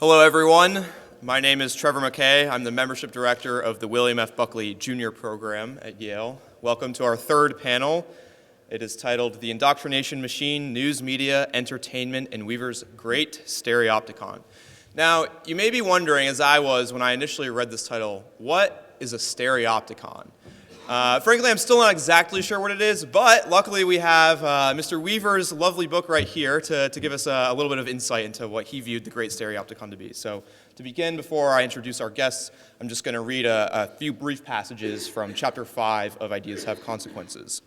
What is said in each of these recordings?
Hello, everyone. My name is Trevor McKay. I'm the Membership Director of the William F. Buckley Jr. Program at Yale. Welcome to our third panel. It is titled The Indoctrination Machine, News, Media, Entertainment, and Weaver's Great Stereopticon. Now, you may be wondering, as I was when I initially read this title, what is a stereopticon? Frankly, I'm still not exactly sure what it is, but luckily we have Mr. Weaver's lovely book right here to give us a little bit of insight into what he viewed the Great Stereopticon to be. So to begin, before I introduce our guests, I'm just going to read a few brief passages from Chapter 5 of Ideas Have Consequences.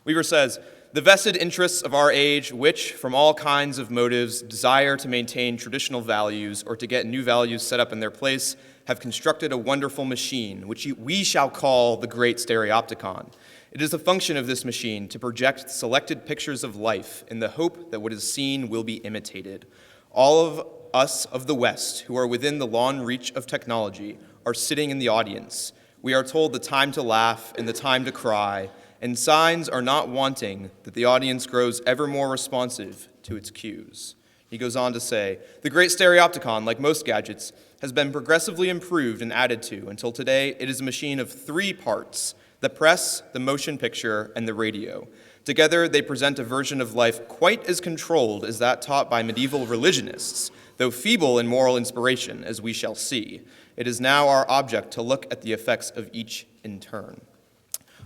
Weaver says, "The vested interests of our age, which, from all kinds of motives, desire to maintain traditional values or to get new values set up in their place, have constructed a wonderful machine, which we shall call the Great Stereopticon. It is the function of this machine to project selected pictures of life in the hope that what is seen will be imitated. All of us of the West, who are within the long reach of technology, are sitting in the audience. We are told the time to laugh and the time to cry, and signs are not wanting that the audience grows ever more responsive to its cues." He goes on to say, "The Great Stereopticon, like most gadgets, has been progressively improved and added to until today it is a machine of three parts: the press, the motion picture, and the radio. Together they present a version of life quite as controlled as that taught by medieval religionists, though feeble in moral inspiration, as we shall see. It is now our object to look at the effects of each in turn."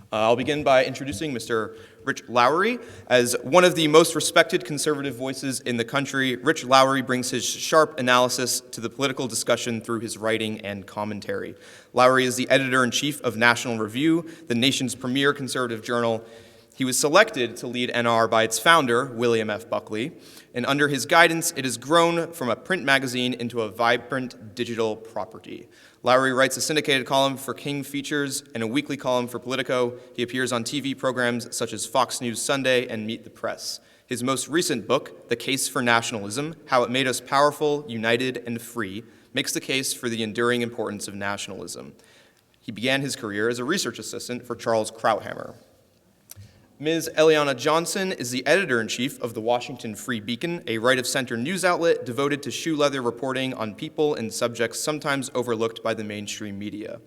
I'll begin by introducing Mr. Rich Lowry. As one of the most respected conservative voices in the country, Rich Lowry brings his sharp analysis to the political discussion through his writing and commentary. Lowry is the editor-in-chief of National Review, the nation's premier conservative journal. He was selected to lead NR by its founder, William F. Buckley, and under his guidance, it has grown from a print magazine into a vibrant digital property. Lowry writes a syndicated column for King Features and a weekly column for Politico. He appears on TV programs such as Fox News Sunday and Meet the Press. His most recent book, The Case for Nationalism: How It Made Us Powerful, United, and Free, makes the case for the enduring importance of nationalism. He began his career as a research assistant for Charles Krauthammer. Ms. Eliana Johnson is the editor-in-chief of the Washington Free Beacon, a right-of-center news outlet devoted to shoe-leather reporting on people and subjects sometimes overlooked by the mainstream media.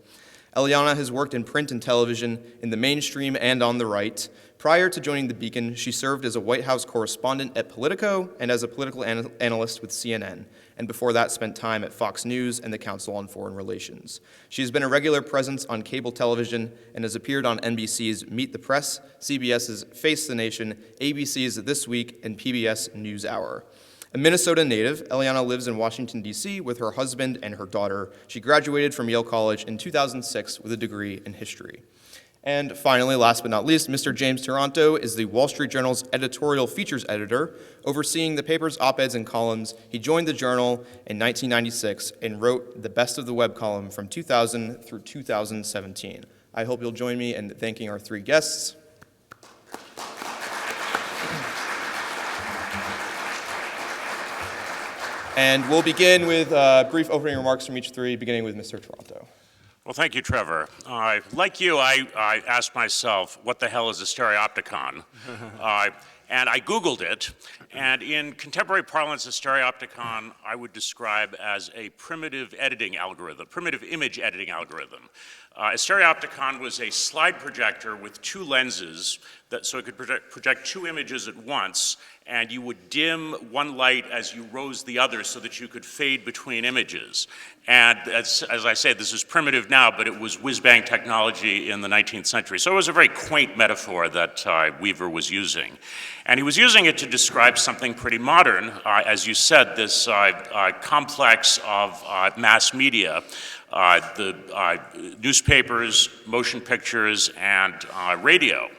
Eliana has worked in print and television, in the mainstream and on the right. Prior to joining the Beacon, she served as a White House correspondent at Politico and as a political analyst with CNN, and before that spent time at Fox News and the Council on Foreign Relations. She has been a regular presence on cable television and has appeared on NBC's Meet the Press, CBS's Face the Nation, ABC's This Week, and PBS NewsHour. A Minnesota native, Eliana lives in Washington, D.C. with her husband and her daughter. She graduated from Yale College in 2006 with a degree in history. And finally, last but not least, Mr. James Taranto is the Wall Street Journal's editorial features editor, overseeing the paper's op-eds and columns. He joined the Journal in 1996 and wrote the Best of the Web column from 2000 through 2017. I hope you'll join me in thanking our three guests. And we'll begin with brief opening remarks from each three, beginning with Mr. Taranto. Well, thank you, Trevor. Like you, I asked myself, what the hell is a stereopticon? And I Googled it, and in contemporary parlance, a stereopticon I would describe as a primitive editing algorithm, primitive image editing algorithm. A stereopticon was a slide projector with two lenses, so it could project two images at once, and you would dim one light as you rose the other so that you could fade between images. And as I say, this is primitive now, but it was whiz-bang technology in the 19th century. So it was a very quaint metaphor that Weaver was using. And he was using it to describe something pretty modern, as you said, this complex of mass media, the newspapers, motion pictures, and radio.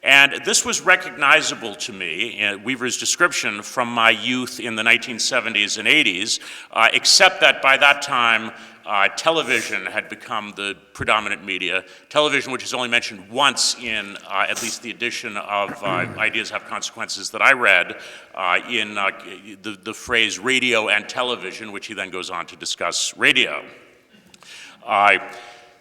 And this was recognizable to me in Weaver's description from my youth in the 1970s and 80s, except that by that time, television had become the predominant media. Television, which is only mentioned once in at least the edition of Ideas Have Consequences that I read, in the phrase radio and television, which he then goes on to discuss radio.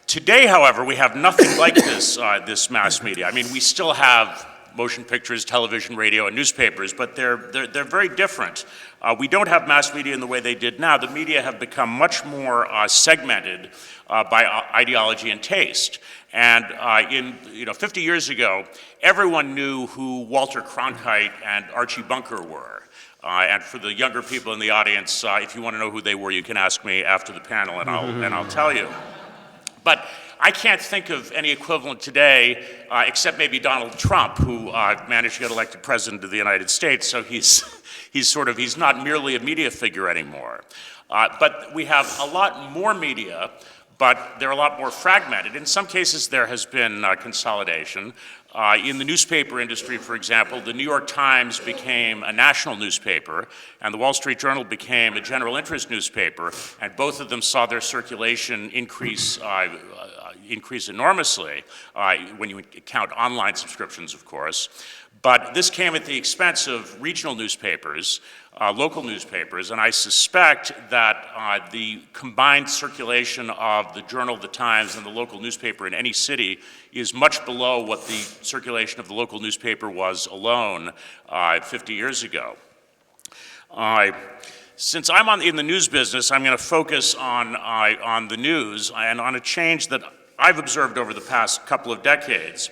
Today, however, we have nothing like this mass media. I mean, we still have motion pictures, television, radio, and newspapers, but they're very different. We don't have mass media in the way they did now. The media have become much more segmented by ideology and taste. And 50 years ago, everyone knew who Walter Cronkite and Archie Bunker were. And for the younger people in the audience, if you want to know who they were, you can ask me after the panel, and I'll tell you. But I can't think of any equivalent today, except maybe Donald Trump, who managed to get elected president of the United States. So he's not merely a media figure anymore. But we have a lot more media, but they're a lot more fragmented. In some cases, there has been consolidation. In the newspaper industry, for example, the New York Times became a national newspaper, and the Wall Street Journal became a general interest newspaper, and both of them saw their circulation increase enormously, when you count online subscriptions, of course. But this came at the expense of regional newspapers, local newspapers, and I suspect that the combined circulation of the Journal, the Times, and the local newspaper in any city is much below what the circulation of the local newspaper was alone 50 years ago. Since I'm in the news business, I'm going to focus on the news and on a change that I've observed over the past couple of decades,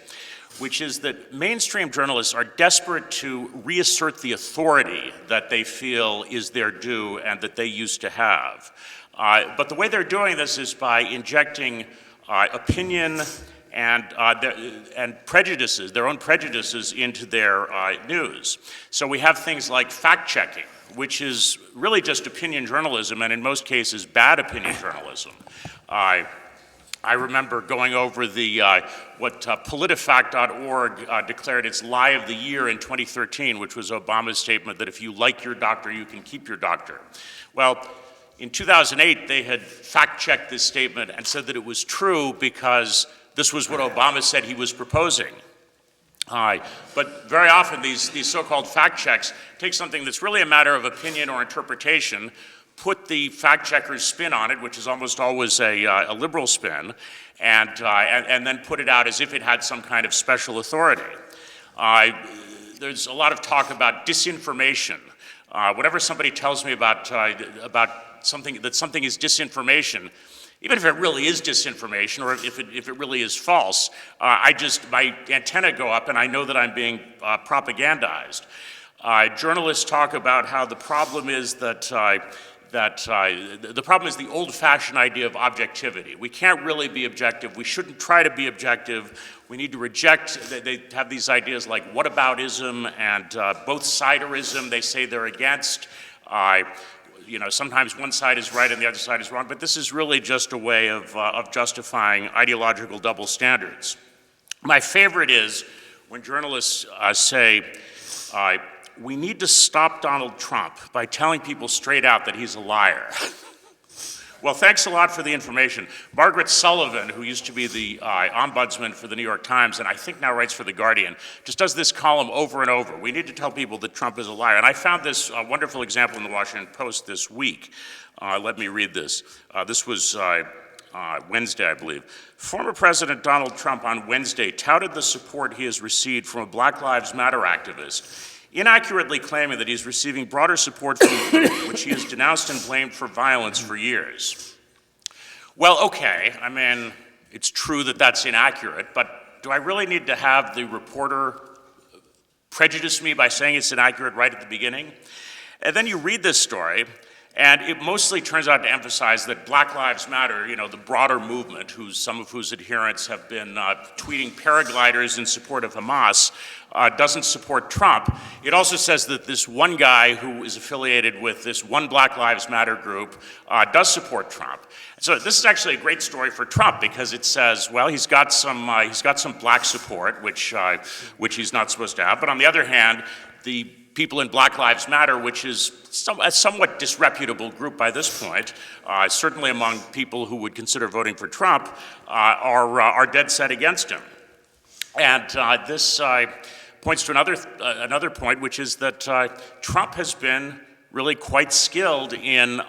which is that mainstream journalists are desperate to reassert the authority that they feel is their due and that they used to have. But the way they're doing this is by injecting opinion and prejudices, their own prejudices, into their news. So we have things like fact-checking, which is really just opinion journalism, and in most cases, bad opinion journalism. I remember going over what PolitiFact.org declared its lie of the year in 2013, which was Obama's statement that if you like your doctor, you can keep your doctor. Well, in 2008, they had fact-checked this statement and said that it was true because this was what Obama said he was proposing. But very often, these so-called fact checks take something that's really a matter of opinion or interpretation, put the fact checker's spin on it, which is almost always a liberal spin, and then put it out as if it had some kind of special authority. There's a lot of talk about disinformation. Whenever somebody tells me about something is disinformation, even if it really is disinformation or if it really is false, my antenna go up and I know that I'm being propagandized. Journalists talk about how the problem is the problem is the old-fashioned idea of objectivity. We can't really be objective. We shouldn't try to be objective. We need to reject. They have these ideas like whataboutism and both-siderism. They say they're against. Sometimes one side is right and the other side is wrong, but this is really just a way of justifying ideological double standards. My favorite is when journalists say, we need to stop Donald Trump by telling people straight out that he's a liar. Well, thanks a lot for the information. Margaret Sullivan, who used to be the ombudsman for the New York Times, and I think now writes for The Guardian, just does this column over and over. We need to tell people that Trump is a liar. And I found this wonderful example in the Washington Post this week. Let me read this. This was Wednesday, I believe. Former President Donald Trump on Wednesday touted the support he has received from a Black Lives Matter activist, inaccurately claiming that he's receiving broader support from the group, which he has denounced and blamed for violence for years. Well, okay, I mean, it's true that that's inaccurate, but do I really need to have the reporter prejudice me by saying it's inaccurate right at the beginning? And then you read this story, and it mostly turns out to emphasize that Black Lives Matter, the broader movement, some of whose adherents have been tweeting paragliders in support of Hamas, doesn't support Trump. It also says that this one guy who is affiliated with this one Black Lives Matter group does support Trump. So this is actually a great story for Trump because it says, well, he's got some black support, which he's not supposed to have. But on the other hand, the people in Black Lives Matter, which is a somewhat disreputable group by this point, certainly among people who would consider voting for Trump, are dead set against him. And this points to another point, which is that Trump has been really quite skilled in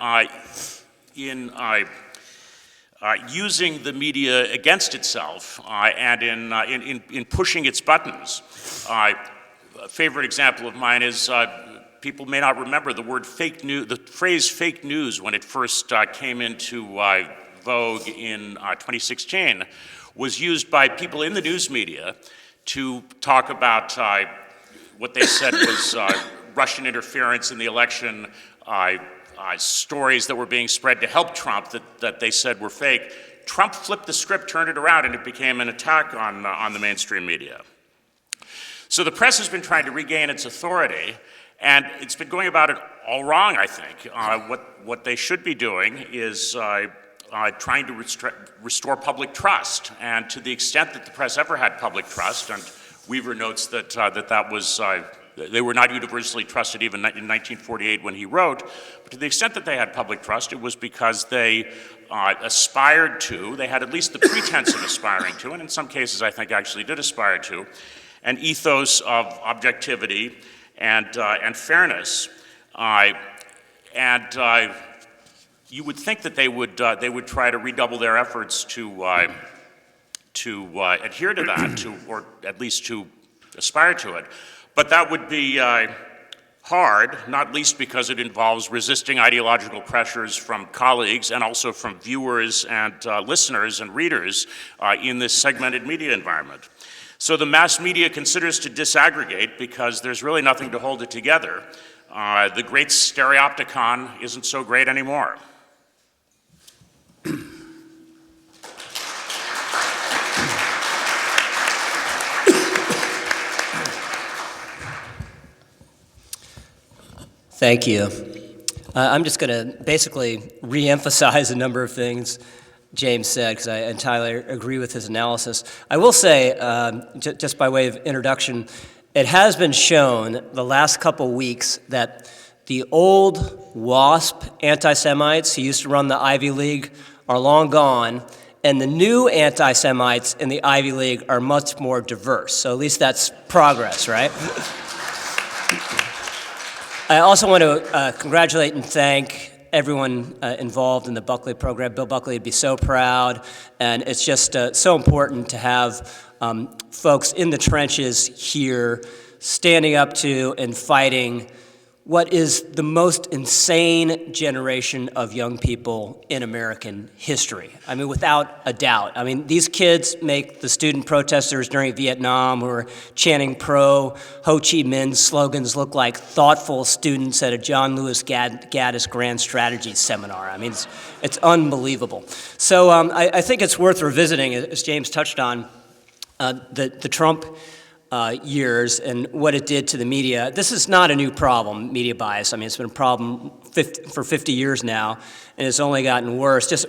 using the media against itself and in pushing its buttons. A favorite example of mine is people may not remember the word fake news, the phrase fake news when it first came into vogue in 2016 was used by people in the news media to talk about what they said was Russian interference in the election, stories that were being spread to help Trump that they said were fake. Trump flipped the script, turned it around, and it became an attack on the mainstream media. So the press has been trying to regain its authority, and it's been going about it all wrong, I think. What they should be doing is trying to restore public trust, and to the extent that the press ever had public trust, and Weaver notes that that was they were not universally trusted even in 1948 when he wrote, but to the extent that they had public trust, it was because they aspired to, they had at least the pretense of aspiring to, and in some cases I think actually did aspire to, an ethos of objectivity and fairness. You would think that they would try to redouble their efforts to adhere to that, or at least to aspire to it. But that would be hard, not least because it involves resisting ideological pressures from colleagues and also from viewers and listeners and readers in this segmented media environment. So the mass media considers to disaggregate because there's really nothing to hold it together. The great Stereopticon isn't so great anymore. Thank you. I'm just going to basically re-emphasize a number of things James said, because I entirely agree with his analysis. I will say, just by way of introduction, it has been shown the last couple weeks that the old WASP anti-Semites who used to run the Ivy League are long gone, and the new anti-Semites in the Ivy League are much more diverse. So at least that's progress, right? I also want to congratulate and thank everyone involved in the Buckley program. Bill Buckley would be so proud, and it's just so important to have folks in the trenches here standing up to and fighting what is the most insane generation of young people in American history. I mean, without a doubt. I mean, these kids make the student protesters during Vietnam who were chanting pro-Ho Chi Minh slogans look like thoughtful students at a John Lewis Gaddis Grand Strategy seminar. I mean, it's unbelievable. So I think it's worth revisiting, as James touched on, the Trump years and what it did to the media. This is not a new problem, media bias. I mean, it's been a problem for 50 years now, and it's only gotten worse. Just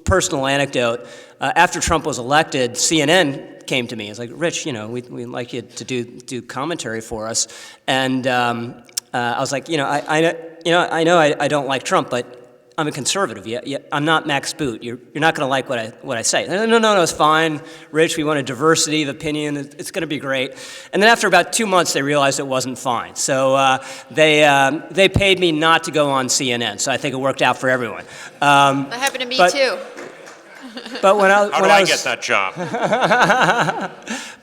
personal anecdote, after Trump was elected, CNN came to me. It's like, Rich, we'd like you to do commentary for us. And I was like, I know I don't like Trump, but I'm a conservative. Yeah, I'm not Max Boot. You're not going to like what I say. No, it's fine, Rich. We want a diversity of opinion. It's going to be great. And then after about 2 months, they realized it wasn't fine. So they paid me not to go on CNN. So I think it worked out for everyone. That happened to me too. But How do I get that job?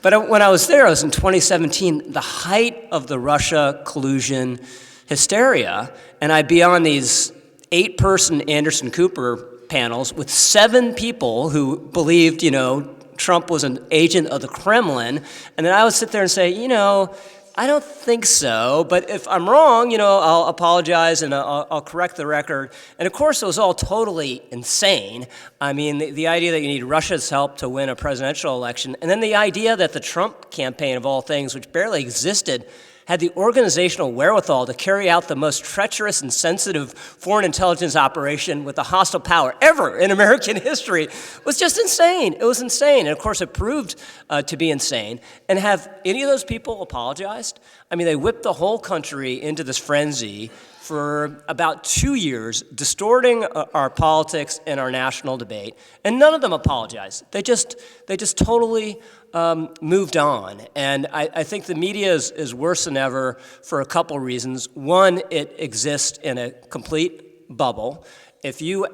But when I was there, I was in 2017, the height of the Russia collusion hysteria, and I'd be on these 8-person Anderson Cooper panels with 7 people who believed, Trump was an agent of the Kremlin. And then I would sit there and say, I don't think so, but if I'm wrong, I'll apologize and I'll correct the record. And of course, it was all totally insane. I mean, the idea that you need Russia's help to win a presidential election, and then the idea that the Trump campaign, of all things, which barely existed, had the organizational wherewithal to carry out the most treacherous and sensitive foreign intelligence operation with a hostile power ever in American history was just insane. It was insane. And of course, it proved to be insane. And have any of those people apologized? I mean, they whipped the whole country into this frenzy for about 2 years, distorting our politics and our national debate, and none of them apologized. They just totally moved on. And I think the media is worse than ever for a couple reasons. One, it exists in a complete bubble. If you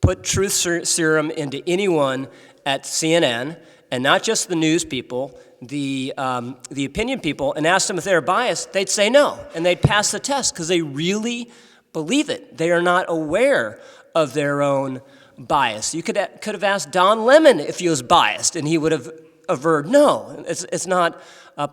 put truth serum into anyone at CNN, and not just the news people, the opinion people, and asked them if they were biased, they'd say no, and they'd pass the test because they really believe it. They are not aware of their own bias. You could have asked Don Lemon if he was biased, and he would have averred no. It's not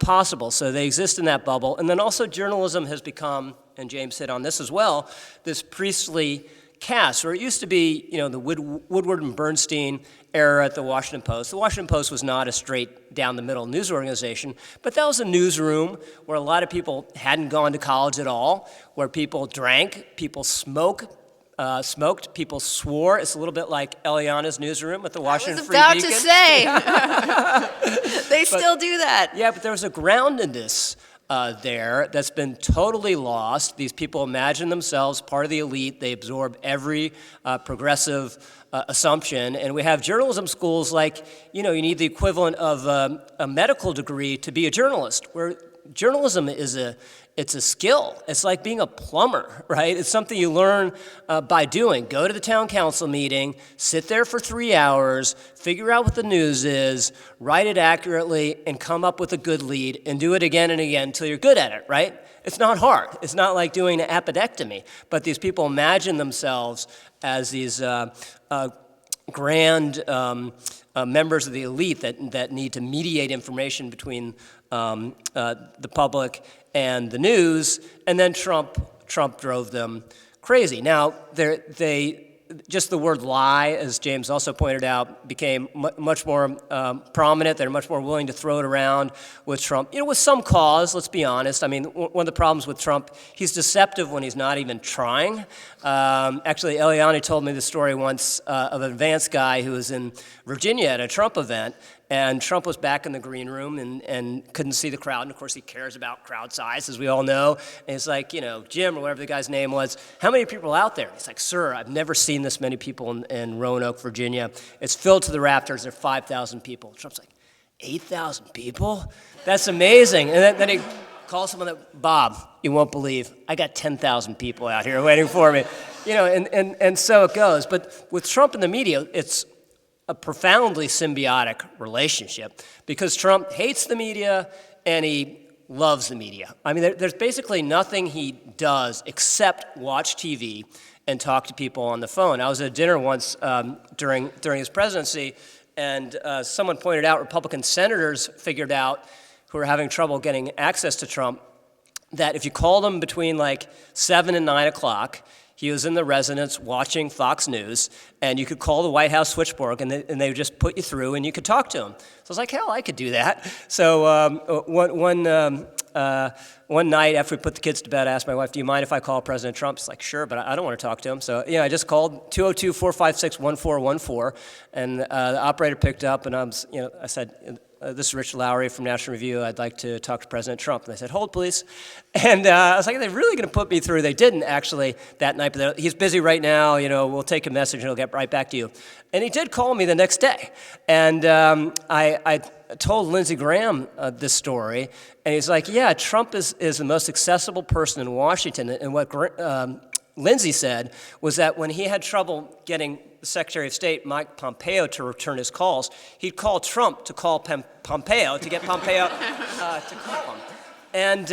possible. So they exist in that bubble. And then also journalism has become, and James hit on this as well, this priestly caste, where it used to be, the Woodward and Bernstein era at the Washington Post. The Washington Post was not a straight down the middle news organization, but that was a newsroom where a lot of people hadn't gone to college at all, where people drank, people smoked, people swore. It's a little bit like Eliana's newsroom at the Washington Free Beacon. I was about to say, they still do that. Yeah, but there's a groundedness there that's been totally lost. These people imagine themselves part of the elite. They absorb every progressive assumption. And we have journalism schools like, you need the equivalent of a medical degree to be a journalist, where journalism is it's a skill. It's like being a plumber, right? It's something you learn by doing. Go to the town council meeting, sit there for 3 hours, figure out what the news is, write it accurately, and come up with a good lead, and do it again and again until you're good at it, right? It's not hard. It's not like doing an appendectomy. But these people imagine themselves as these grand members of the elite that need to mediate information between the public and the news, and then Trump drove them crazy. Now, just the word lie, as James also pointed out, became much more prominent. They're much more willing to throw it around with Trump, with some cause, let's be honest. I mean, one of the problems with Trump, he's deceptive when he's not even trying. Actually, Eliana told me the story once of an advanced guy who was in Virginia at a Trump event, and Trump was back in the green room and couldn't see the crowd. And of course, he cares about crowd size, as we all know. And he's like, Jim, or whatever the guy's name was, how many people are out there? He's like, sir, I've never seen this many people in Roanoke, Virginia. It's filled to the rafters. There are 5,000 people. Trump's like, 8,000 people? That's amazing. And then he calls someone Bob, you won't believe, I got 10,000 people out here waiting for me. And so it goes. But with Trump and the media, it's a profoundly symbiotic relationship, because Trump hates the media and he loves the media. I mean, there's basically nothing he does except watch TV and talk to people on the phone. I was at dinner once during his presidency, and someone pointed out Republican senators figured out, who were having trouble getting access to Trump, that if you called him between like 7 and 9 o'clock, he was in the residence watching Fox News, and you could call the White House switchboard, and they would just put you through, and you could talk to him. So I was like, hell, I could do that. So one night after we put the kids to bed, I asked my wife, do you mind if I call President Trump? She's like, sure, but I don't want to talk to him. So I just called 202-456-1414, and the operator picked up, and I said, this is Rich Lowry from National Review. I'd like to talk to President Trump. And they said, hold, please. And I was like, are they really going to put me through? They didn't, actually, that night. But he's busy right now. We'll take a message, and he'll get right back to you. And he did call me the next day. And I told Lindsey Graham this story. And he's like, yeah, Trump is the most accessible person in Washington. And what Lindsey said was that when he had trouble getting the Secretary of State, Mike Pompeo, to return his calls, he'd call Trump to call Pompeo to get Pompeo to call him. And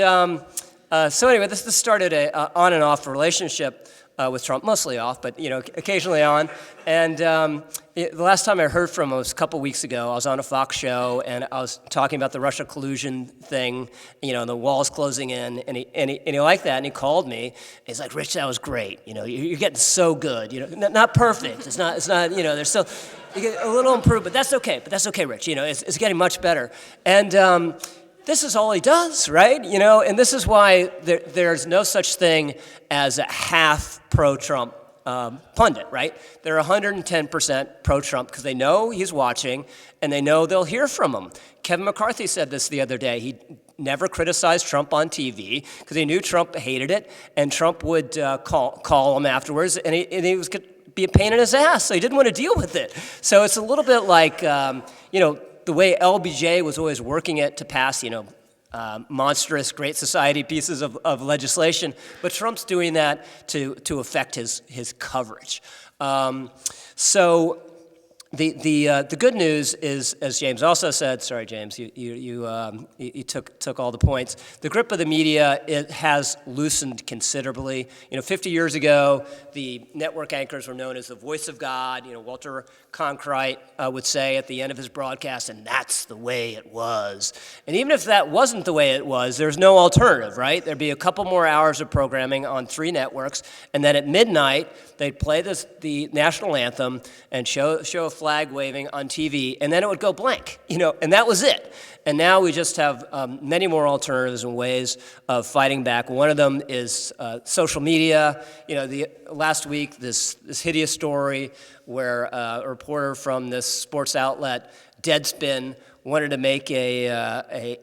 so anyway, this started a on and off relationship with Trump, mostly off, but occasionally on. And the last time I heard from him was a couple weeks ago. I was on a Fox show, and I was talking about the Russia collusion thing, the walls closing in, and he liked that, and he called me. And he's like, Rich, that was great. You're getting so good. Not perfect. It's not. There's still you get a little improved, but that's okay. Rich. It's getting much better. And this is all he does, right? And this is why there's no such thing as a half pro-Trump pundit, right? They're 110% pro-Trump because they know he's watching and they know they'll hear from him. Kevin McCarthy said this the other day. He never criticized Trump on TV because he knew Trump hated it, and Trump would call him afterwards, and he was going to be a pain in his ass, so he didn't want to deal with it. So it's a little bit like, the way LBJ was always working it to pass, monstrous Great Society pieces of legislation, but Trump's doing that to affect his coverage. So the good news is, as James also said, sorry James, you took all the points. The grip of the media, it has loosened considerably. 50 years ago, the network anchors were known as the voice of God. Walter Cronkite would say at the end of his broadcast, and that's the way it was. And even if that wasn't the way it was, there's no alternative, right? There'd be a couple more hours of programming on 3 networks, and then at midnight, they'd play the national anthem and show a flag waving on TV, and then it would go blank, and that was it. And now we just have many more alternatives and ways of fighting back. One of them is social media. Last week, this hideous story where a reporter from this sports outlet, Deadspin, wanted to make a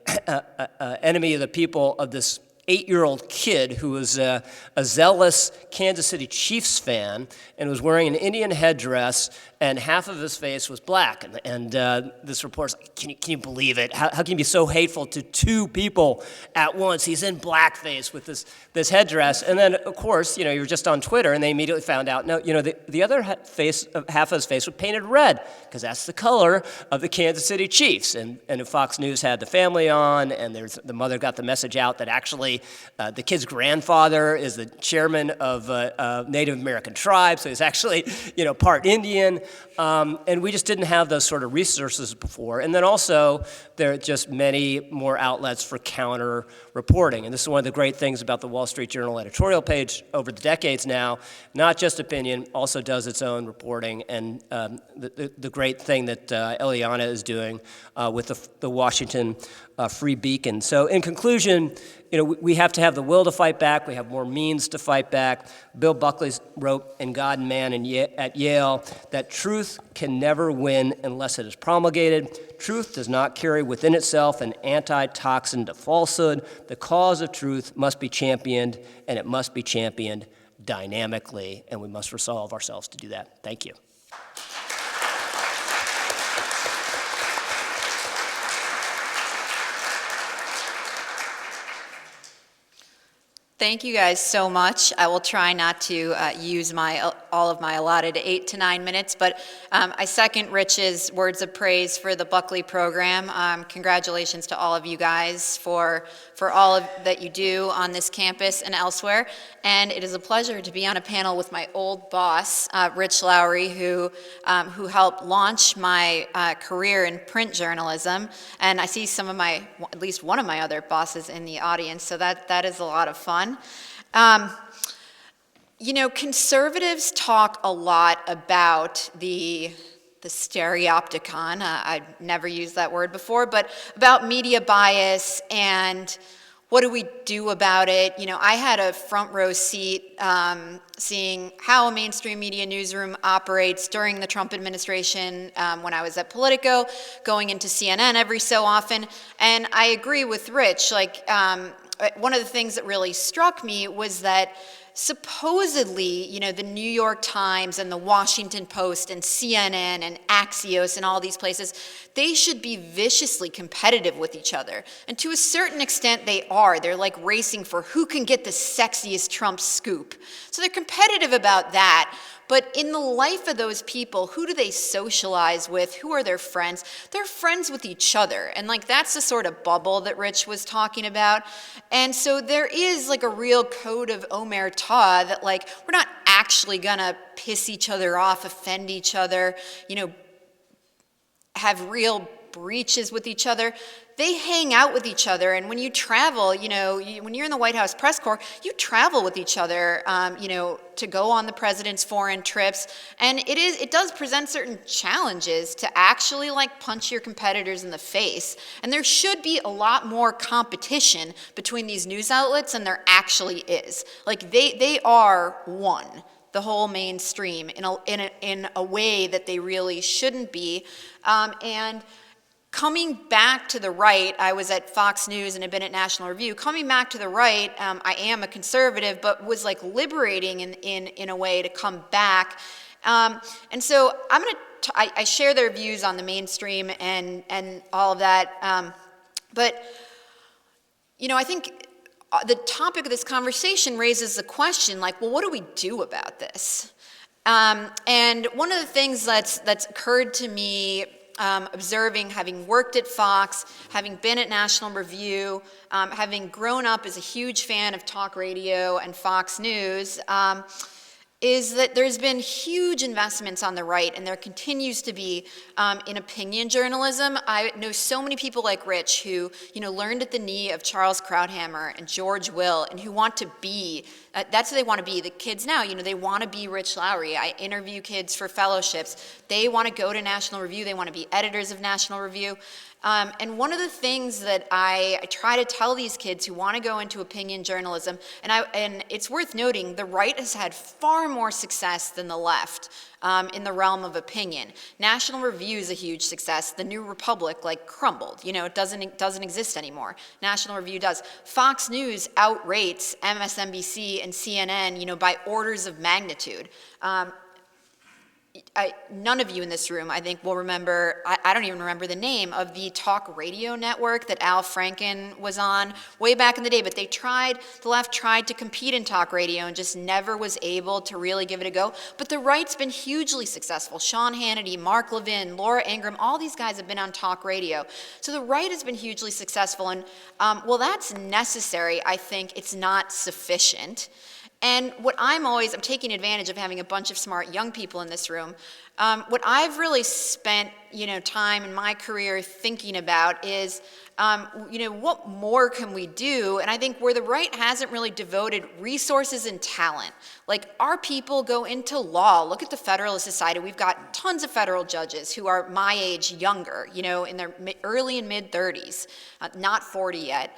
enemy of the people of this 8-year-old kid who was a zealous Kansas City Chiefs fan and was wearing an Indian headdress, and half of his face was black. And this reporter's like, can you believe it? How can you be so hateful to 2 people at once? He's in blackface with this headdress. And then, of course, you were just on Twitter, and they immediately found out, no, the other half of his face was painted red, because that's the color of the Kansas City Chiefs. And Fox News had the family on, and the mother got the message out that actually the kid's grandfather is the chairman of a Native American tribe, so he's actually, part Indian. And we just didn't have those sort of resources before. And then also, there are just many more outlets for counter reporting. And this is one of the great things about the Wall Street Journal editorial page over the decades now. Not just opinion, also does its own reporting. And the great thing that Eliana is doing with the Washington Free Beacon. So in conclusion, we have to have the will to fight back. We have more means to fight back. Bill Buckley wrote in God and Man at Yale that truth can never win unless it is promulgated. Truth does not carry within itself an antitoxin to falsehood. The cause of truth must be championed, and it must be championed dynamically, and we must resolve ourselves to do that. Thank you. Thank you guys so much. I will try not to use all of my allotted 8 to 9 minutes, but I second Rich's words of praise for the Buckley program. Congratulations to all of you guys for all that you do on this campus and elsewhere. And it is a pleasure to be on a panel with my old boss, Rich Lowry, who helped launch my career in print journalism. And I see at least one of my other bosses in the audience, so that is a lot of fun. Conservatives talk a lot about the Stereopticon. I've never used that word before, but about media bias and what do we do about it? I had a front row seat seeing how a mainstream media newsroom operates during the Trump administration when I was at Politico, going into CNN every so often. And I agree with Rich. One of the things that really struck me was that supposedly, the New York Times and the Washington Post and CNN and Axios and all these places, they should be viciously competitive with each other. And to a certain extent, they are. They're like racing for who can get the sexiest Trump scoop. So they're competitive about that. But in the life of those people, who do they socialize with? Who are their friends? They're friends with each other. And that's the sort of bubble that Rich was talking about. And so there is a real code of omerta that we're not actually gonna piss each other off, offend each other, have real breaches with each other. They hang out with each other, and when you travel, when you're in the White House press corps, you travel with each other, to go on the president's foreign trips, and it does present certain challenges to actually punch your competitors in the face, and there should be a lot more competition between these news outlets than there actually is. They are one, the whole mainstream, in a way that they really shouldn't be, and coming back to the right, I was at Fox News and had been at National Review. Coming back to the right, I am a conservative, but was liberating in a way to come back. And so I share their views on the mainstream and all of that. But I think the topic of this conversation raises the question, well, what do we do about this? And one of the things that's occurred to me observing, having worked at Fox, having been at National Review, having grown up as a huge fan of talk radio and Fox News, is that there's been huge investments on the right, and there continues to be in opinion journalism. I know so many people like Rich who, learned at the knee of Charles Krauthammer and George Will, and who want to be, that's who they want to be. The kids now, they want to be Rich Lowry. I interview kids for fellowships. They want to go to National Review. They want to be editors of National Review. And one of the things that I try to tell these kids who want to go into opinion journalism, and it's worth noting, the right has had far more success than the left in the realm of opinion. National Review is a huge success. The New Republic crumbled. It doesn't exist anymore. National Review does. Fox News outrates MSNBC and CNN, by orders of magnitude. None of you in this room, I think, will remember, I don't even remember the name of the talk radio network that Al Franken was on way back in the day, but the left tried to compete in talk radio and just never was able to really give it a go. But the right's been hugely successful. Sean Hannity, Mark Levin, Laura Ingraham, all these guys have been on talk radio. So the right has been hugely successful, and well, that's necessary. I think it's not sufficient. And what I'm taking advantage of having a bunch of smart young people in this room. What I've really spent, time in my career thinking about is, what more can we do? And I think where the right hasn't really devoted resources and talent. Like, our people go into law. Look at the Federalist Society. We've got tons of federal judges who are my age, younger, in their early and mid-30s, not 40 yet.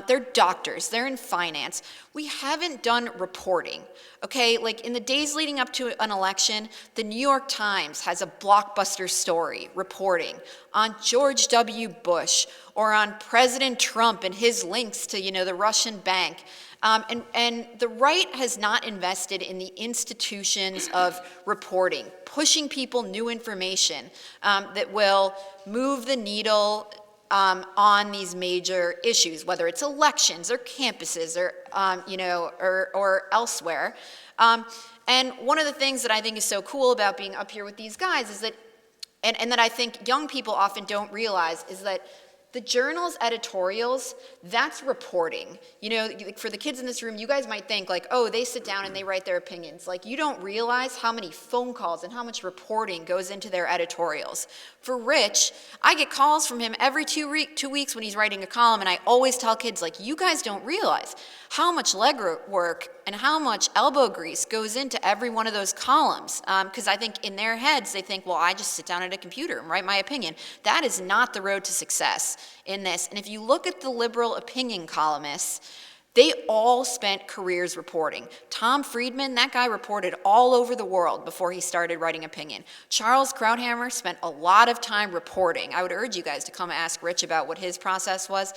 They're doctors. They're in finance. We haven't done reporting, okay? Like, in the days leading up to an election, the New York Times has a blockbuster story reporting on George W. Bush or on President Trump and his links to, the Russian bank. And the right has not invested in the institutions of reporting, pushing people new information that will move the needle on these major issues, whether it's elections or campuses or, or elsewhere. And one of the things that I think is so cool about being up here with these guys is that, and that I think young people often don't realize, is that the journal's editorials, that's reporting. For the kids in this room, you guys might think they sit down and they write their opinions. You don't realize how many phone calls and how much reporting goes into their editorials. For Rich, I get calls from him every 2 weeks when he's writing a column, and I always tell kids, you guys don't realize how much legwork and how much elbow grease goes into every one of those columns. Because I think in their heads, they think, well, I just sit down at a computer and write my opinion. That is not the road to success in this. And if you look at the liberal opinion columnists, they all spent careers reporting. Tom Friedman, that guy reported all over the world before he started writing opinion. Charles Krauthammer spent a lot of time reporting. I would urge you guys to come ask Rich about what his process was.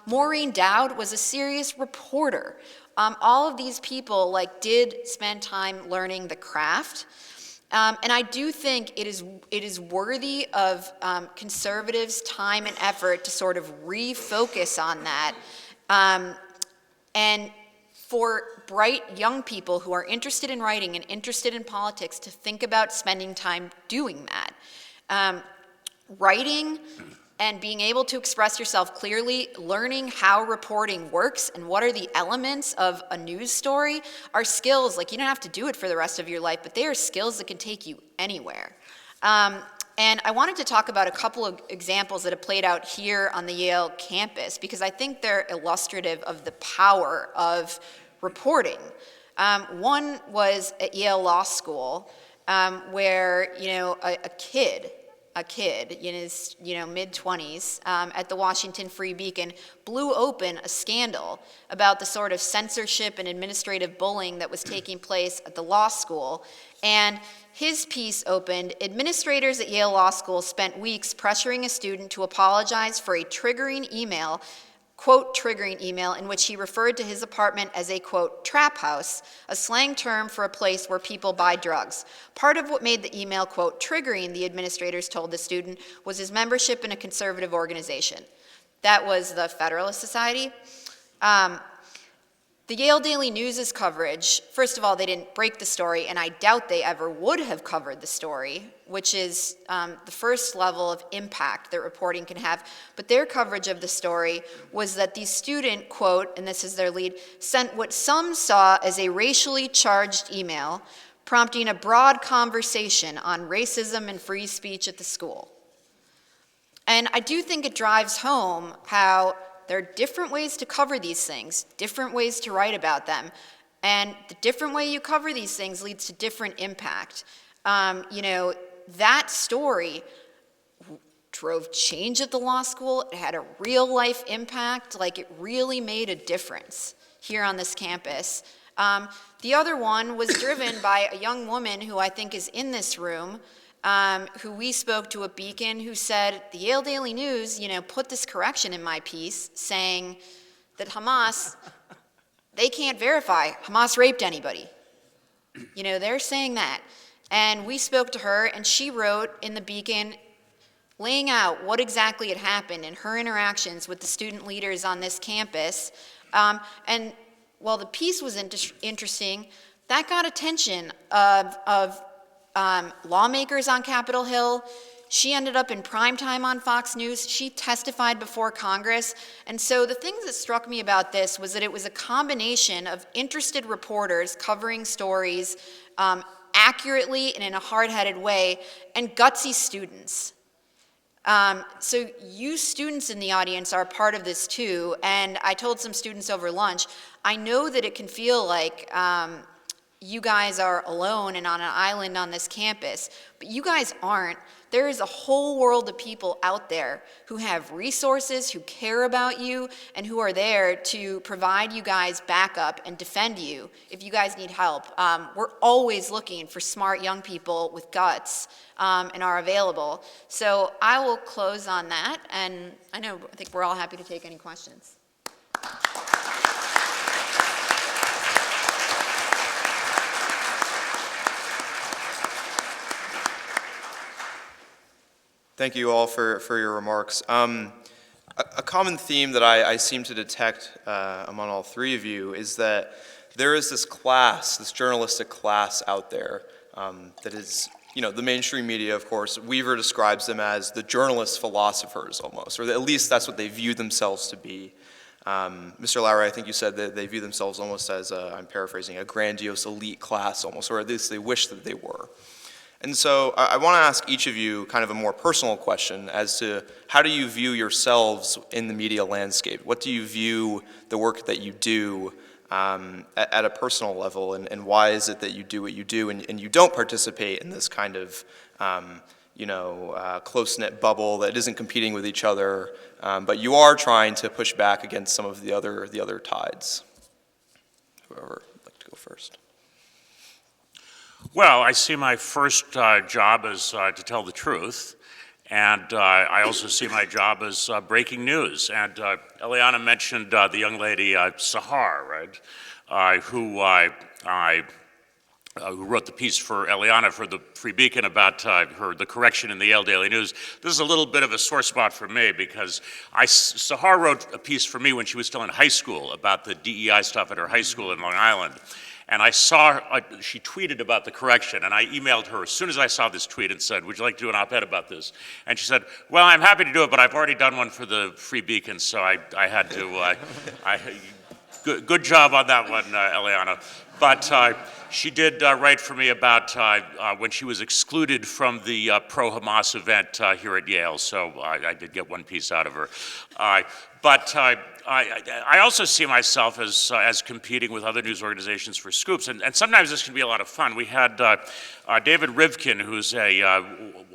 Maureen Dowd was a serious reporter. All of these people did spend time learning the craft. And I do think it is worthy of conservatives' time and effort to sort of refocus on that. And for bright young people who are interested in writing and interested in politics to think about spending time doing that. Writing and being able to express yourself clearly, learning how reporting works and what are the elements of a news story are skills. You don't have to do it for the rest of your life, but they are skills that can take you anywhere. And I wanted to talk about a couple of examples that have played out here on the Yale campus because I think they're illustrative of the power of reporting. One was at Yale Law School where, a kid in his, mid-20s at the Washington Free Beacon blew open a scandal about the sort of censorship and administrative bullying that was taking place at the law school. And his piece opened, administrators at Yale Law School spent weeks pressuring a student to apologize for a triggering email, quote, triggering email in which he referred to his apartment as a, quote, trap house, a slang term for a place where people buy drugs. Part of what made the email, quote, triggering, the administrators told the student, was his membership in a conservative organization. That was the Federalist Society. The Yale Daily News' coverage, first of all, they didn't break the story, and I doubt they ever would have covered the story, which is the first level of impact that reporting can have. But their coverage of the story was that the student, quote, and this is their lead, sent what some saw as a racially charged email, prompting a broad conversation on racism and free speech at the school. And I do think it drives home how there are different ways to cover these things, different ways to write about them, and the different way you cover these things leads to different impact. That story drove change at the law school. It had a real life impact, like it really made a difference here on this campus. The other one was driven by a young woman who I think is in this room, who we spoke to at Beacon, who said, the Yale Daily News, put this correction in my piece saying that Hamas, they can't verify Hamas raped anybody. They're saying that. And we spoke to her, and she wrote in the Beacon, laying out what exactly had happened in her interactions with the student leaders on this campus. And while the piece was interesting, that got attention of lawmakers on Capitol Hill. She ended up in primetime on Fox News. She testified before Congress. And so the things that struck me about this was that it was a combination of interested reporters covering stories accurately and in a hard-headed way, and gutsy students. So you students in the audience are part of this too, and I told some students over lunch, I know that it can feel like you guys are alone and on an island on this campus, but you guys aren't. There is a whole world of people out there who have resources, who care about you, and who are there to provide you guys backup and defend you if you guys need help. We're always looking for smart young people with guts and are available. So I will close on that, and I think we're all happy to take any questions. Thank you all for your remarks. A common theme that I seem to detect among all three of you is that there is this class, this journalistic class out there that is, the mainstream media, of course. Weaver describes them as the journalist philosophers almost, or at least that's what they view themselves to be. Mr. Lowry, I think you said that they view themselves almost as, I'm paraphrasing, a grandiose elite class almost, or at least they wish that they were. And so I want to ask each of you kind of a more personal question as to how do you view yourselves in the media landscape? What do you view the work that you do at a personal level, and why is it that you do what you do and you don't participate in this kind of close-knit bubble that isn't competing with each other, but you are trying to push back against some of the other tides? Whoever would like to go first. Well, I see my first job as to tell the truth, and I also see my job as breaking news. And Eliana mentioned the young lady Sahar, right, who wrote the piece for Eliana for the Free Beacon about the correction in the Yale Daily News. This is a little bit of a sore spot for me because Sahar wrote a piece for me when she was still in high school about the DEI stuff at her high school in Long Island. And I saw she tweeted about the correction, and I emailed her as soon as I saw this tweet and said, would you like to do an op-ed about this? And she said, well, I'm happy to do it, but I've already done one for the Free Beacon, so I had to, good job on that one, Eliana. But she did write for me about when she was excluded from the pro-Hamas event here at Yale, so I did get one piece out of her. But I also see myself as competing with other news organizations for scoops, and sometimes this can be a lot of fun. We had David Rivkin, who's a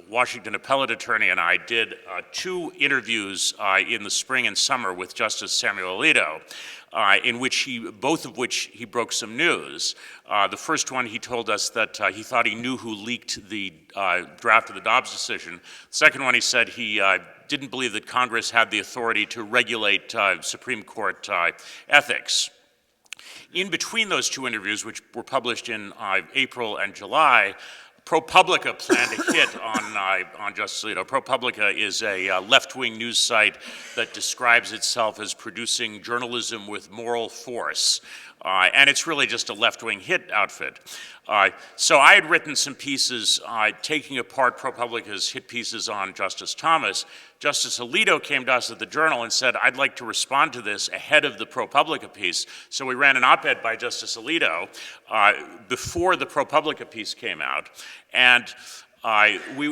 Washington appellate attorney, and I did 2 interviews in the spring and summer with Justice Samuel Alito, both of which he broke some news. The first one, he told us that he thought he knew who leaked the draft of the Dobbs decision. The second one, he said he didn't believe that Congress had the authority to regulate Supreme Court ethics. In between those 2 interviews, which were published in April and July, ProPublica planned a hit on Justice Alito. ProPublica is a left-wing news site that describes itself as producing journalism with moral force. And it's really just a left-wing hit outfit. So I had written some pieces taking apart ProPublica's hit pieces on Justice Thomas. Justice Alito came to us at the Journal and said, I'd like to respond to this ahead of the ProPublica piece. So we ran an op-ed by Justice Alito before the ProPublica piece came out. And we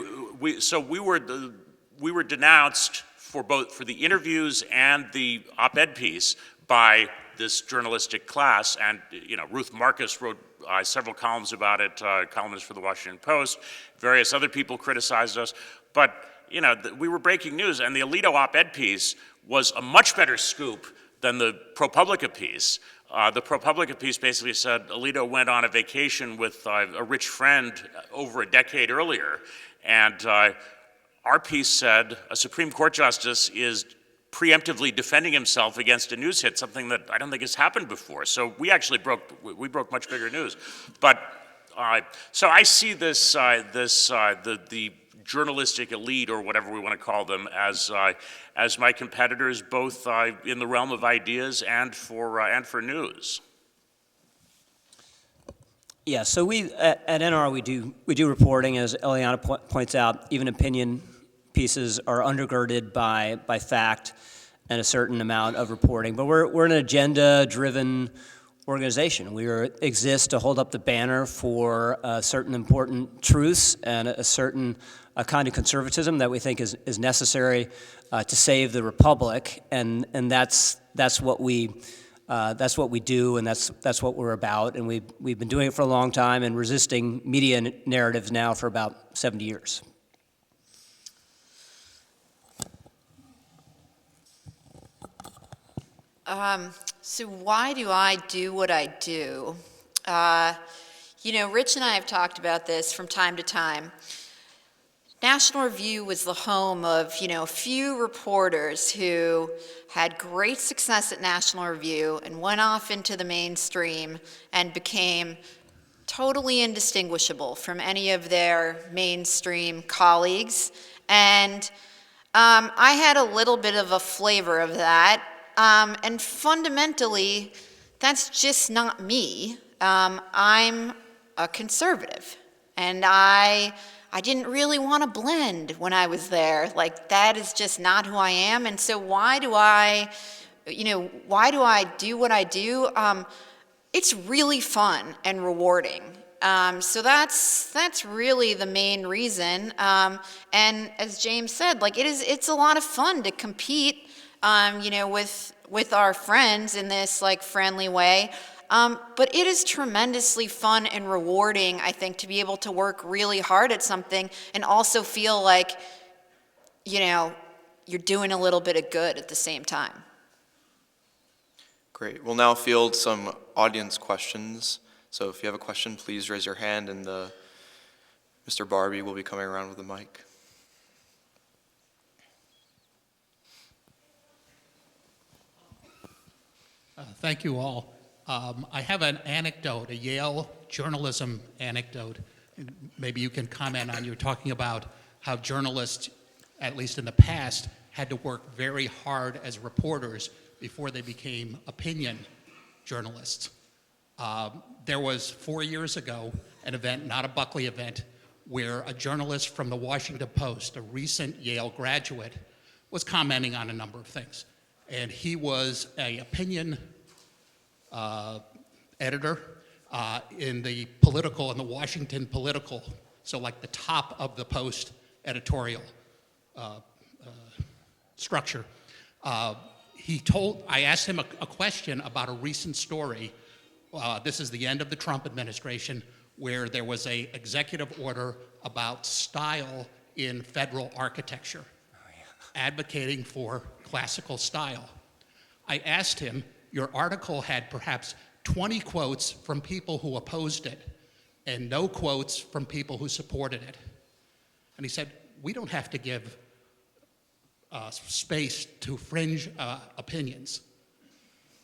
were denounced for the interviews and the op-ed piece by this journalistic class, and Ruth Marcus wrote several columns about it, columnist for the Washington Post. Various other people criticized us, but we were breaking news, and the Alito op-ed piece was a much better scoop than the ProPublica piece. The ProPublica piece basically said Alito went on a vacation with a rich friend over a decade earlier, and our piece said a Supreme Court justice is preemptively defending himself against a news hit, something that I don't think has happened before. So we actually broke much bigger news. But so I see this the journalistic elite, or whatever we want to call them, as my competitors, both in the realm of ideas and for news. Yeah, so we at NR we do reporting, as Eliana points out. Even opinion pieces are undergirded by fact and a certain amount of reporting. But we're an agenda-driven organization. We exist to hold up the banner for certain important truths and a certain kind of conservatism that we think is necessary to save the republic, and that's what we do, and that's what we're about. And we've been doing it for a long time and resisting media narratives now for about 70 years. So why do I do what I do? Rich and I have talked about this from time to time. National Review was the home of, a few reporters who had great success at National Review and went off into the mainstream and became totally indistinguishable from any of their mainstream colleagues. And I had a little bit of a flavor of that. And fundamentally, that's just not me. I'm a conservative, and I didn't really want to blend when I was there. Like, that is just not who I am. And so why do I do what I do? It's really fun and rewarding. So that's really the main reason. And as James said, it's a lot of fun to compete with our friends in this friendly way. But it is tremendously fun and rewarding, I think, to be able to work really hard at something and also feel like, you're doing a little bit of good at the same time. Great. We'll now field some audience questions. So if you have a question, please raise your hand, and Mr. Barbie will be coming around with the mic. Thank you all. I have an anecdote, a Yale journalism anecdote. Maybe you can comment on. You're talking about how journalists, at least in the past, had to work very hard as reporters before they became opinion journalists. There was 4 years ago an event, not a Buckley event, where a journalist from the Washington Post, a recent Yale graduate, was commenting on a number of things. And he was an opinion editor in the Washington Political, so the top of the Post editorial structure. I asked him a question about a recent story. This is the end of the Trump administration, where there was an executive order about style in federal architecture, advocating for classical style. I asked him, your article had perhaps 20 quotes from people who opposed it and no quotes from people who supported it. And he said, we don't have to give space to fringe opinions.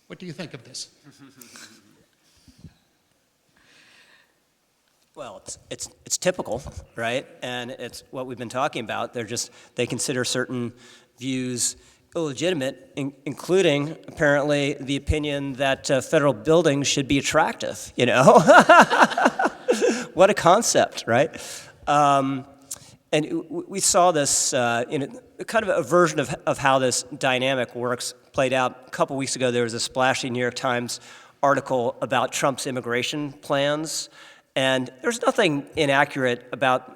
What do you think of this? Well, it's typical, right? And it's what we've been talking about. They consider certain views illegitimate, including apparently the opinion that federal buildings should be attractive. You know, what a concept, right? And we saw this, kind of a version of how this dynamic works played out. A couple weeks ago, there was a splashy New York Times article about Trump's immigration plans. And there's nothing inaccurate about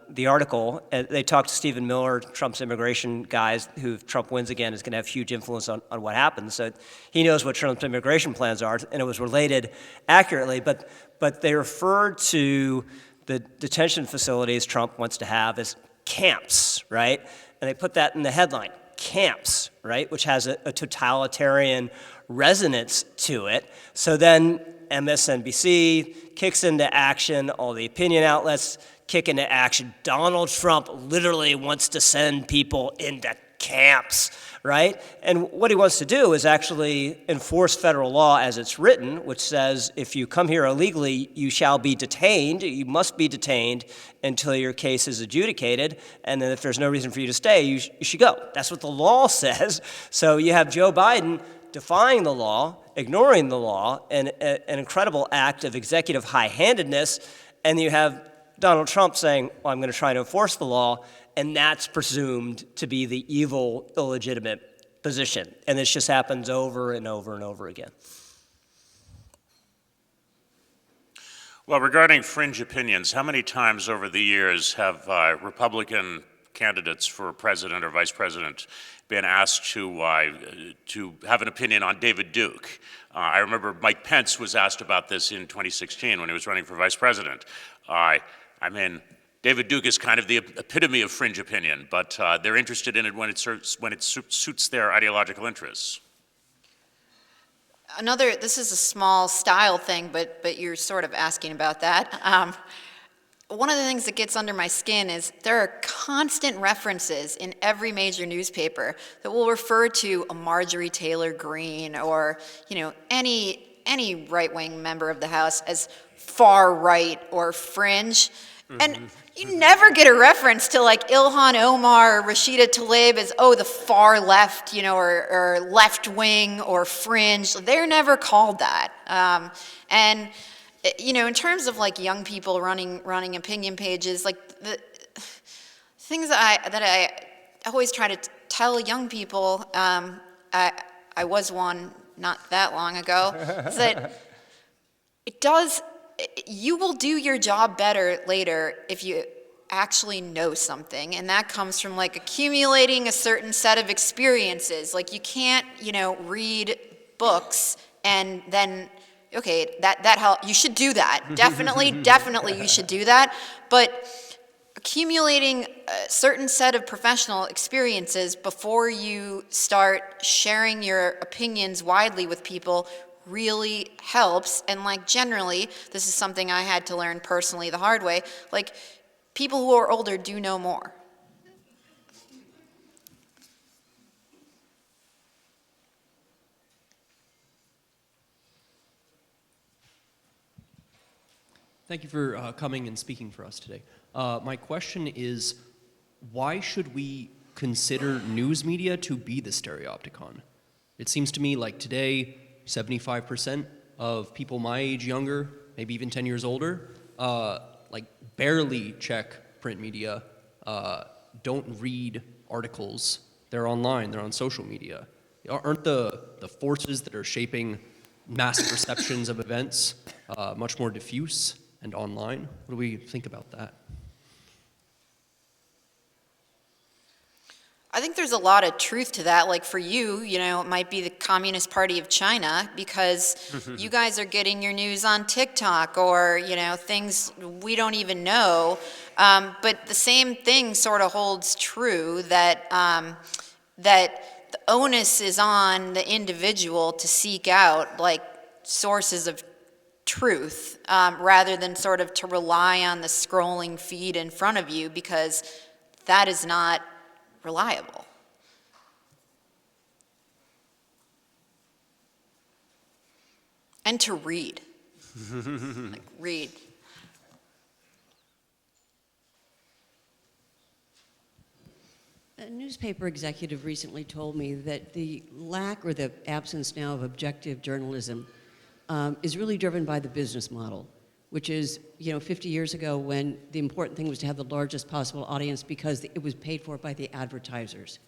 the article. They talked to Stephen Miller, Trump's immigration guys, who, if Trump wins again, is going to have huge influence on what happens. So he knows what Trump's immigration plans are, and it was related accurately. But they referred to the detention facilities Trump wants to have as camps, right? And they put that in the headline, camps, right? Which has a totalitarian resonance to it. So then MSNBC kicks into action, all the opinion outlets kick into action. Donald Trump literally wants to send people into camps, right? And what he wants to do is actually enforce federal law as it's written, which says if you come here illegally, you shall be detained. You must be detained until your case is adjudicated. And then if there's no reason for you to stay, you should go. That's what the law says. So you have Joe Biden defying the law, ignoring the law, and an incredible act of executive high-handedness, and you have Donald Trump saying, well, I'm going to try to enforce the law, and that's presumed to be the evil, illegitimate position. And this just happens over and over and over again. Well, regarding fringe opinions, how many times over the years have Republican candidates for president or vice president been asked to have an opinion on David Duke? I remember Mike Pence was asked about this in 2016 when he was running for vice president. I mean, David Duke is kind of the epitome of fringe opinion, but they're interested in it when it suits their ideological interests. This is a small style thing, but you're sort of asking about that. One of the things that gets under my skin is there are constant references in every major newspaper that will refer to a Marjorie Taylor Greene or, any right-wing member of the House as far right or fringe. And you never get a reference to like Ilhan Omar or Rashida Tlaib as, the far left, or left wing or fringe. They're never called that. In terms of like young people running opinion pages, like the things that I always try to tell young people, I was one not that long ago, is that you will do your job better later if you actually know something, and that comes from like accumulating a certain set of experiences. Like you can't, read books and then okay, that help. You should do that. Definitely you should do that. But accumulating a certain set of professional experiences before you start sharing your opinions widely with people really helps. And like generally, this is something I had to learn personally the hard way, like people who are older do know more. Thank you for coming and speaking for us today. My question is, why should we consider news media to be the Stereopticon? It seems to me like today, 75% of people my age, younger, maybe even 10 years older, barely check print media, don't read articles. They're online, they're on social media. Aren't the forces that are shaping mass perceptions of events much more diffuse and online? What do we think about that? I think there's a lot of truth to that. Like for you, it might be the Communist Party of China because you guys are getting your news on TikTok or, things we don't even know. But the same thing sort of holds true that that the onus is on the individual to seek out like sources of truth rather than sort of to rely on the scrolling feed in front of you because that is not reliable. And to read. Read. A newspaper executive recently told me that the lack or the absence now of objective journalism is really driven by the business model, which is, 50 years ago when the important thing was to have the largest possible audience because it was paid for by the advertisers.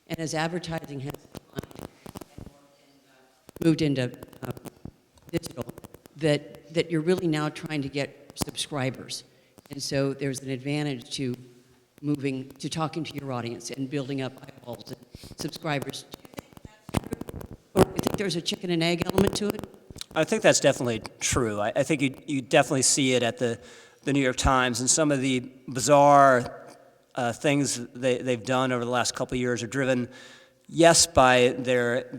And as advertising has moved into digital, that you're really now trying to get subscribers. And so there's an advantage to moving to talking to your audience and building up eyeballs and subscribers. Or do you think there's a chicken and egg element to it? I think that's definitely true. I think you definitely see it at the New York Times, and some of the bizarre things they've done over the last couple of years are driven, yes, by their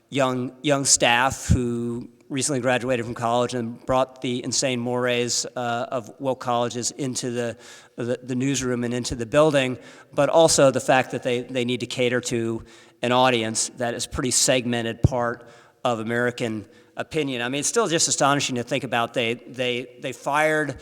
young staff who recently graduated from college and brought the insane mores of woke colleges into the newsroom and into the building, but also the fact that they need to cater to an audience that is pretty segmented part of American opinion. I mean, it's still just astonishing to think about. They fired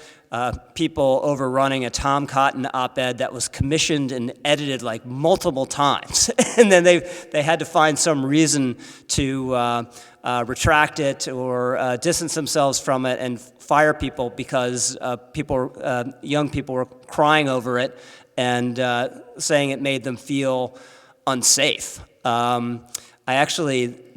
people over running a Tom Cotton op-ed that was commissioned and edited like multiple times, and then they had to find some reason to retract it or distance themselves from it and fire people because young people were crying over it and saying it made them feel unsafe.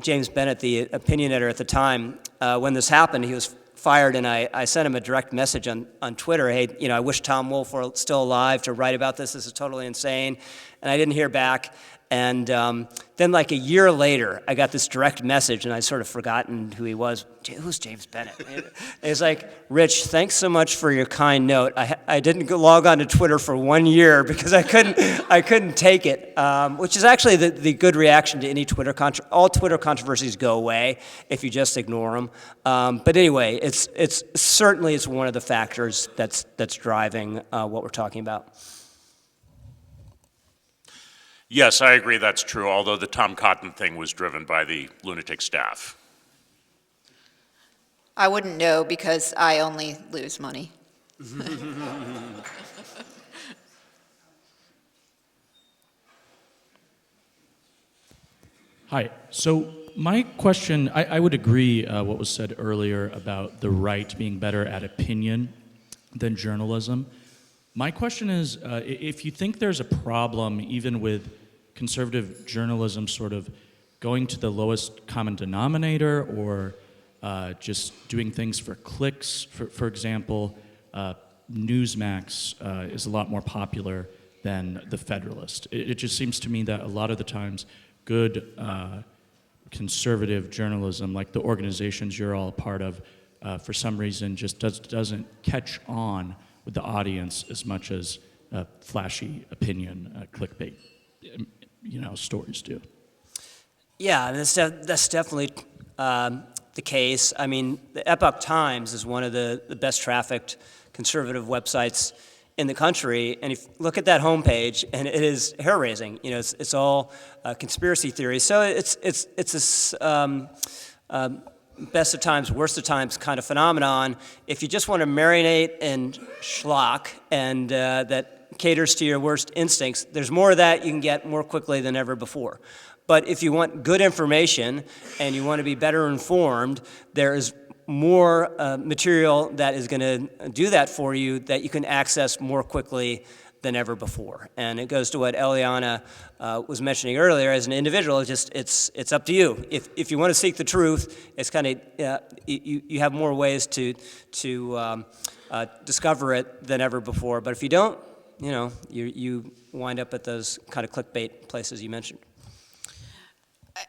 James Bennett, the opinion editor at the time, when this happened, he was fired, and I sent him a direct message on Twitter, hey, I wish Tom Wolfe were still alive to write about this. This is totally insane. And I didn't hear back. And then like a year later, I got this direct message, and I'd sort of forgotten who he was. Who's James Bennett? It's like, Rich, thanks so much for your kind note. I didn't log on to Twitter for 1 year because I couldn't take it, which is actually the good reaction to any Twitter all Twitter controversies go away if you just ignore them. But anyway, it's certainly one of the factors that's driving what we're talking about. Yes, I agree that's true, although the Tom Cotton thing was driven by the lunatic staff. I wouldn't know because I only lose money. Hi. So my question, I would agree what was said earlier about the right being better at opinion than journalism. My question is, if you think there's a problem even with conservative journalism sort of going to the lowest common denominator or just doing things for clicks, for example, Newsmax is a lot more popular than The Federalist. It just seems to me that a lot of the times good conservative journalism, like the organizations you're all a part of, for some reason just doesn't catch on with the audience as much as flashy opinion, clickbait, stories do. Yeah, that's definitely the case. I mean, the Epoch Times is one of the best trafficked conservative websites in the country, and if you look at that homepage, and it is hair-raising. It's all conspiracy theories. So it's this best of times, worst of times kind of phenomenon. If you just want to marinate in schlock and that caters to your worst instincts, there's more of that you can get more quickly than ever before. But if you want good information and you want to be better informed, there is more material that is going to do that for you that you can access more quickly than ever before. And it goes to what Eliana was mentioning earlier. As an individual, it's up to you. If you want to seek the truth, it's kind of you have more ways to discover it than ever before. But if you don't, you wind up at those kind of clickbait places you mentioned.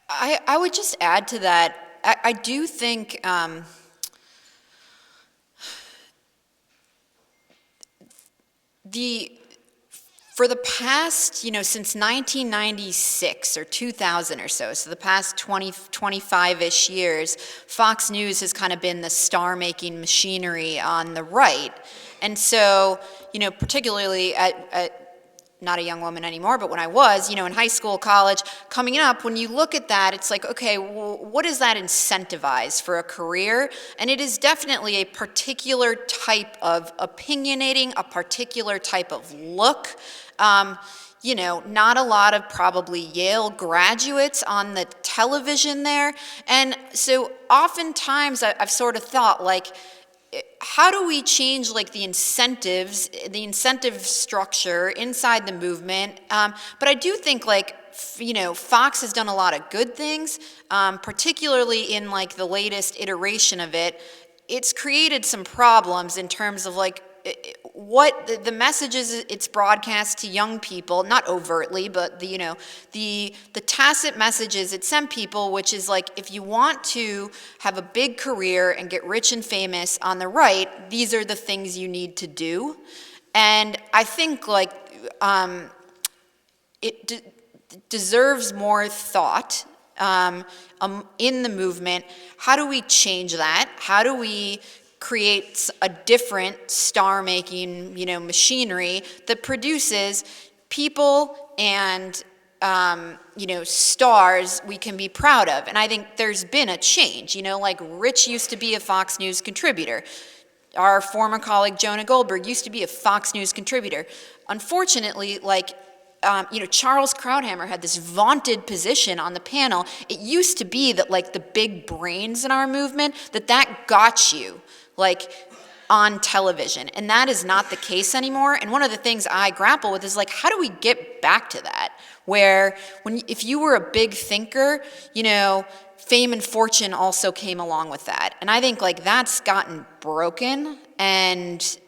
I would just add to that. I do think for the past, since 1996 or 2000 or so the past 25-ish years, Fox News has kind of been the star-making machinery on the right. And so, particularly at not a young woman anymore, but when I was, in high school, college, coming up, when you look at that, it's like, okay, well, what does that incentivize for a career? And it is definitely a particular type of opinionating, a particular type of look. not a lot of probably Yale graduates on the television there. And so oftentimes I've sort of thought, like, how do we change like the incentives, the incentive structure inside the movement? But I do think like, Fox has done a lot of good things, particularly in like the latest iteration of it. It's created some problems in terms of like what the messages it's broadcast to young people, not overtly, but the tacit messages it sent people, which is like, if you want to have a big career and get rich and famous on the right, these are the things you need to do. And I think like it deserves more thought in the movement. How do we change that? How do we create a different star-making, machinery that produces people and, stars we can be proud of? And I think there's been a change. Like Rich used to be a Fox News contributor. Our former colleague Jonah Goldberg used to be a Fox News contributor. Unfortunately, like, Charles Krauthammer had this vaunted position on the panel. It used to be that like the big brains in our movement, that got you like on television. And that is not the case anymore. And one of the things I grapple with is like, how do we get back to that? Where if you were a big thinker, fame and fortune also came along with that. And I think like that's gotten broken, and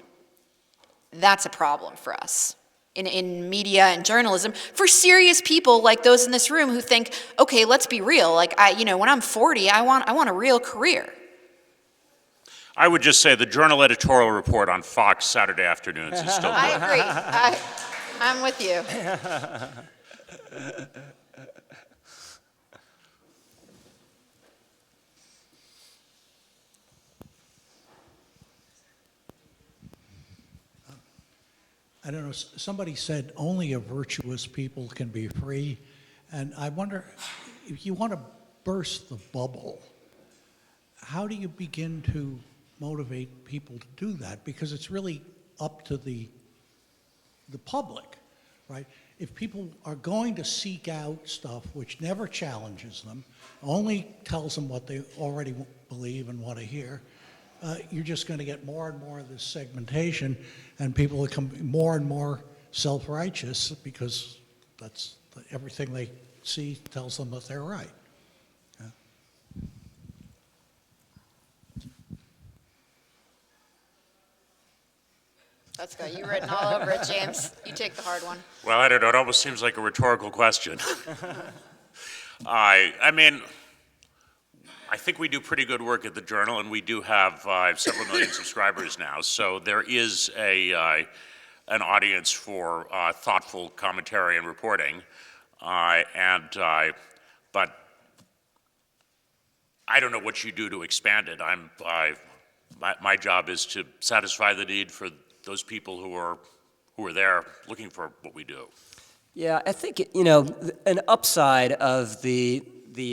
that's a problem for us in media and journalism, for serious people like those in this room who think, okay, let's be real. Like when I'm 40, I want a real career. I would just say the Journal editorial report on Fox Saturday afternoons is still I good. agree. I'm with you. I don't know, somebody said only a virtuous people can be free. And I wonder, if you want to burst the bubble, how do you begin to motivate people to do that? Because it's really up to the public, right? If people are going to seek out stuff which never challenges them, only tells them what they already believe and want to hear, you're just going to get more and more of this segmentation, and people become more and more self-righteous because that's everything they see tells them that they're right. Yeah. That's got you written all over it, James. You take the hard one. Well, I don't know. It almost seems like a rhetorical question. I mean, I think we do pretty good work at the Journal, and we do have several million subscribers now. So there is an audience for thoughtful commentary and reporting. But I don't know what you do to expand it. My job is to satisfy the need for those people who are there looking for what we do. Yeah, I think, an upside of the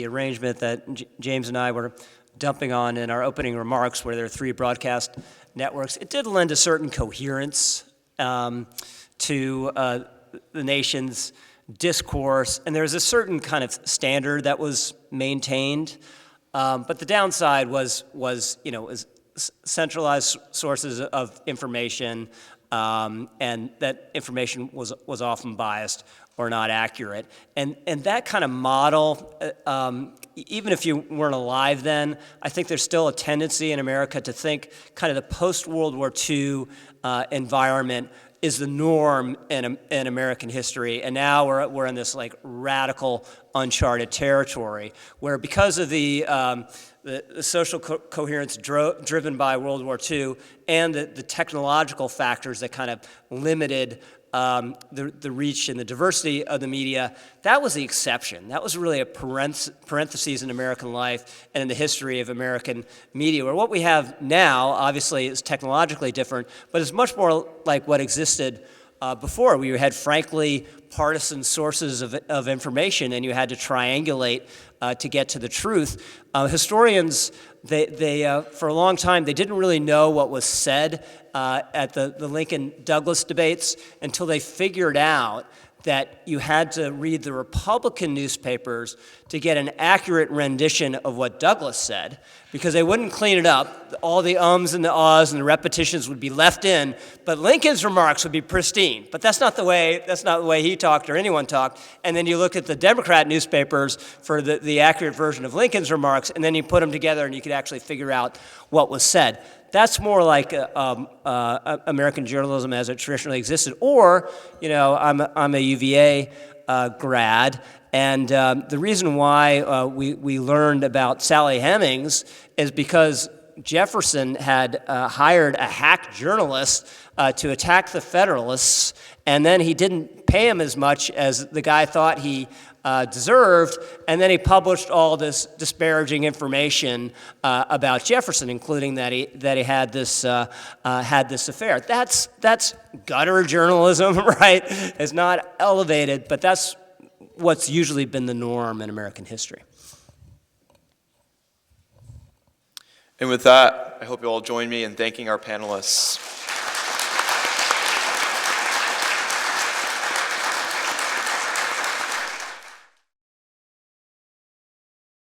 arrangement that James and I were dumping on in our opening remarks, where there are 3 broadcast networks, it did lend a certain coherence to the nation's discourse, and there's a certain kind of standard that was maintained. But the downside was centralized sources of information, and that information was often biased or not accurate. And that kind of model, even if you weren't alive then, I think there's still a tendency in America to think kind of the post-World War II environment is the norm in American history, and now we're in this like radical uncharted territory where, because of the social coherence driven by World War II and the technological factors that kind of limited the reach and the diversity of the media, that was the exception. That was really a parenthesis in American life and in the history of American media, where what we have now, obviously, is technologically different, but it's much more like what existed before. We had, frankly, partisan sources of information, and you had to triangulate to get to the truth. Historians, they for a long time, they didn't really know what was said at the Lincoln-Douglas debates until they figured out that you had to read the Republican newspapers to get an accurate rendition of what Douglas said, because they wouldn't clean it up. All the ums and the ahs and the repetitions would be left in, but Lincoln's remarks would be pristine. But that's not the way he talked or anyone talked. And then you look at the Democrat newspapers for the accurate version of Lincoln's remarks, and then you put them together and you could actually figure out what was said. That's more like American journalism as it traditionally existed. Or, I'm a UVA grad, and the reason why we learned about Sally Hemings is because Jefferson had hired a hack journalist to attack the Federalists, and then he didn't pay him as much as the guy thought he deserved, and then he published all this disparaging information about Jefferson, including that he had this affair. That's gutter journalism, right? It's not elevated, but that's what's usually been the norm in American history. And with that, I hope you all join me in thanking our panelists.